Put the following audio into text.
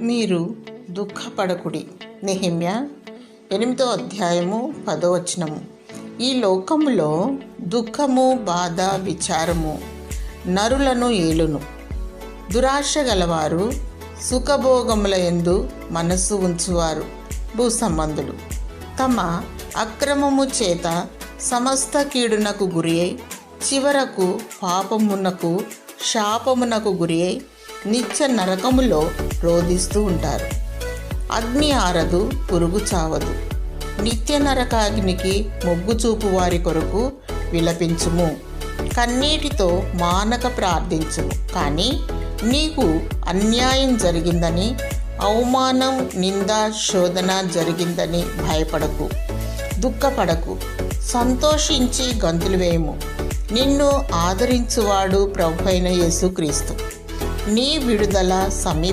మీరు దుఃఖపడకుడి. నెహెమ్యా 8వ అధ్యాయము 10వ వచనము. ఈ లోకములో దుఃఖము, బాధ, విచారము నరులను ఏలును. దురాశ గలవారు, సుఖభోగముల యందు మనస్సు ఉంచువారు, భూసంబంధులు తమ అక్రమము చేత సమస్త కీడునకు గురి అయి చివరకు పాపమునకు శాపమునకు గురి అయి నిత్య నరకములో రోధిస్తూ ఉంటారు. అగ్ని ఆరదు, పురుగు చావదు. నిత్య నరకాగ్నికి మొగ్గు చూపు వారి కొరకు విలపించుము. కన్నీటితో మానక ప్రార్థించుము. కానీ నీకు అన్యాయం జరిగిందని, అవమానం, నింద, శోధన జరిగిందని భయపడకు, దుఃఖపడకు. సంతోషించి గంతులు వేయము. నిన్ను ఆదరించువాడు ప్రభువైన యేసుక్రీస్తు. నీ విడుదల